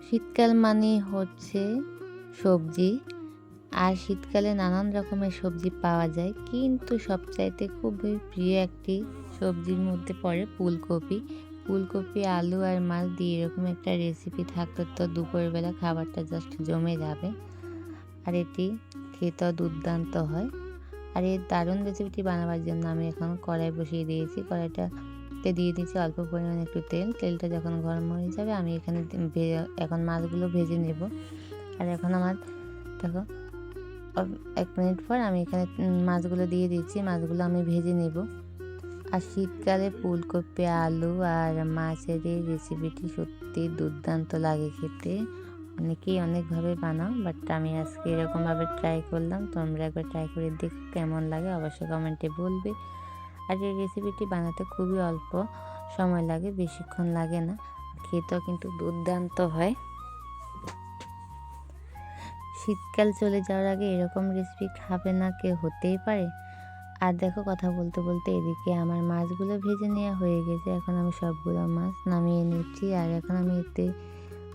শীতকাল মানে হচ্ছে সবজি। আর শীতকালে নানান রকমের সবজি পাওয়া যায়, কিন্তু সবচাইতে খুবই প্রিয় একটি সবজির মধ্যে পড়ে ফুলকপি। ফুলকপি, আলু আর মাছ দিয়ে এরকম একটা রেসিপি থাকলে তো দুপুরবেলা খাবারটা জাস্ট জমে যাবে। আর এটি খেতেও দুর্দান্ত হয়। আর এই দারুণ রেসিপিটি বানাবার জন্য আমি এখন কড়াই বসিয়ে দিয়েছি। কড়াইটাতে দিয়ে দিয়েছি অল্প পরিমাণে একটু তেল। তেলটা যখন গরম হয়ে যাবে আমি এখানে এখন মাছগুলো ভেজে নেব। আর এখন আমার দেখো 1 মিনিট পর আমি এখানে মাছগুলো দিয়ে দিচ্ছি। মাছগুলো আমি ভেজে নেব। আর শীতকালে ফুলকপি, আলু আর মাছের এই রেসিপিটি সত্যি দুর্দান্ত লাগে খেতে। অনেকেই অনেকভাবে বানাও, বাট আমি আজকে এরকমভাবে ট্রাই করলাম। তোমরা একবার ট্রাই করে দেখো কেমন লাগে, অবশ্যই কমেন্টে বলবে। আর এই রেসিপিটি বানাতে খুবই অল্প সময় লাগে, বেশিক্ষণ লাগে না। খেতেও কিন্তু দুর্দান্ত হয়। শীতকাল চলে যাওয়ার আগে এরকম রেসিপি খাবে না কেউ, হতেই পারে? আর দেখো কথা বলতে বলতে এদিকে আমার মাছগুলো ভেজে নেওয়া হয়ে গেছে। এখন আমি সবগুলো মাছ নামিয়ে নিচ্ছি। আর এখন আমি এতে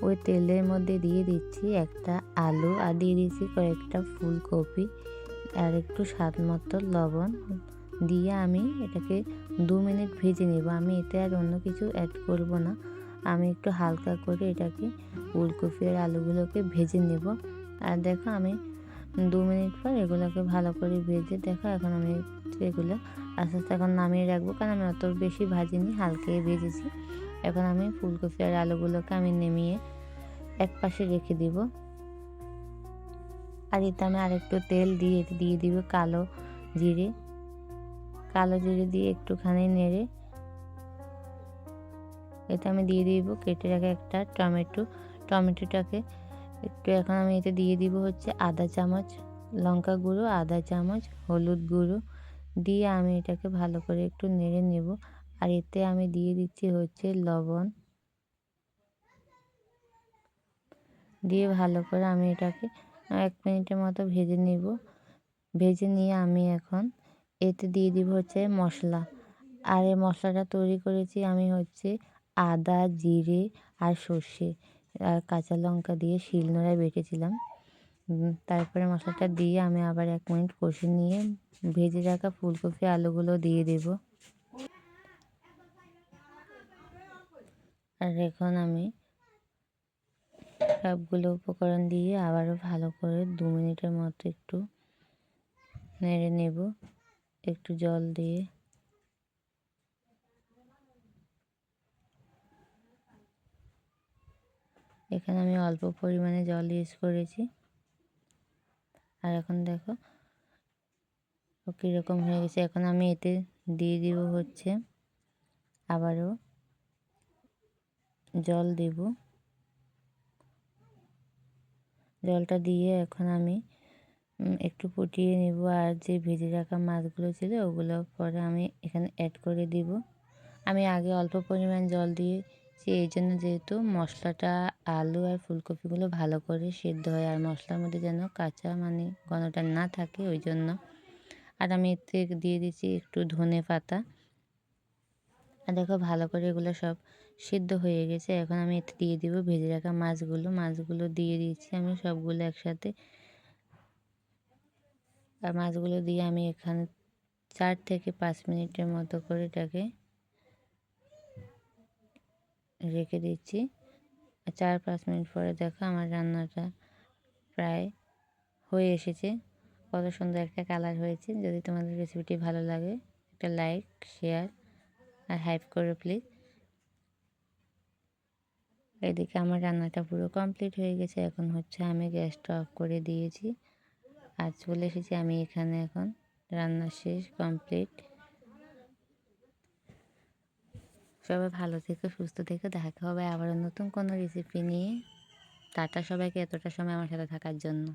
ওই তেলের মধ্যে দিয়ে দিচ্ছি একটা আলু, আর দিয়ে দিচ্ছি কয়েকটা ফুলকপি, আর একটু স্বাদ মতো লবণ দিয়ে আমি এটাকে 2 মিনিট ভেজে নেব। আমি এতে আর অন্য কিছু অ্যাড করব না। আমি একটু হালকা করে এটাকে ফুলকপি আর আলুগুলোকে ভেজে নেব। আর দেখো আমি 2 মিনিট পর এগুলোকে ভালো করে ভেজে দেখো এখন আমি এগুলো আস্তে আস্তে এখন নামিয়ে রাখবো, কারণ আমি অত বেশি ভাজিনি, হালকাই ভেজেছি। এখন আমি ফুলকপি আর আলুগুলোকে আমি নামিয়ে এক পাশে রেখে দিব। আর এতে আমি আরেকটু তেল দিয়ে দিব কালো জিরে। কালো জিরে দিয়ে একটুখানি নেড়ে এতে আমি দিয়ে দিব কেটে রাখা একটা টমেটোটাকে একটু এখন আমি এতে দিয়ে দিব হচ্ছে আধা চামচ লঙ্কা গুঁড়ো, আধা চামচ হলুদ গুঁড়ো দিয়ে আমি এটাকে ভালো করে একটু নেড়ে নেব। আর এতে আমি দিয়ে দিচ্ছি হচ্ছে লবণ, দিয়ে ভালো করে আমি এটাকে 1 মিনিটের মতো ভেজে নেব। ভেজে নিয়ে আমি এখন এতে দিয়ে দিব হচ্ছে মশলা। আর এই মশলাটা তৈরি করেছি আমি হচ্ছে আদা, জিরে আর সর্ষে আর কাঁচা লঙ্কা দিয়ে শিলনোড়ায় বেটেছিলাম। তারপরে মশলাটা দিয়ে আমি আবার 1 মিনিট কষে নিয়ে ভেজে রাখা ফুলকপি আলুগুলো দিয়ে দেব। আর এখন আমি সবগুলো উপকরণ দিয়ে আবারও ভালো করে 2 মিনিটের মতো একটু নেড়ে নেব একটু জল দিয়ে। এখানে আমি অল্প পরিমাণে জল ইউজ করেছি। আর এখন দেখো কীরকম হয়ে গেছে। এখন আমি এতে দিয়ে দিব হচ্ছে আবারও জল দেব। জলটা দিয়ে এখন আমি একটু ফুটিয়ে নেব। আর যে ভেজে রাখা মাছগুলো ছিল ওগুলো পরে আমি এখানে অ্যাড করে দিব। আমি আগে অল্প পরিমাণ জল দিয়েছি এই জন্য, যেহেতু মশলাটা আলু আর ফুলকপিগুলো ভালো করে সেদ্ধ হয় আর মশলার মধ্যে যেন কাঁচা গন্ধটা না থাকে, ওই জন্য। আর আমি এতে দিয়ে দিচ্ছি একটু ধনে পাতা। আর দেখো ভালো করে এগুলো সব সিদ্ধ হয়ে গেছে। এখন আমি এতে দিয়ে দিব ভেজে রাখা মাছগুলো দিয়ে দিচ্ছি আমি সবগুলো একসাথে। আর মাছগুলো দিয়ে আমি এখানে 4 থেকে 5 মিনিটের মতো করে এটাকে রেখে দিচ্ছি। 4-5 মিনিট পরে দেখো আমার রান্নাটা প্রায় হয়ে এসেছে। কত সুন্দর একটা কালার হয়েছে। যদি তোমাদের রেসিপিটি ভালো লাগে একটা লাইক, শেয়ার আর হাইপ করো প্লিজ। এদিকে আমার রান্নাটা পুরো কমপ্লিট হয়ে গেছে। এখন হচ্ছে আমি গ্যাসটা অফ করে দিয়েছি আর চলে এসেছি আমি এখানে। এখন রান্না শেষ, কমপ্লিট। সবাই ভালো থেকো, সুস্থ থেকো। দেখা হবে আবারও নতুন কোনো রেসিপি নিয়ে। টাটা সবাইকে এতটা সময় আমার সাথে থাকার জন্য।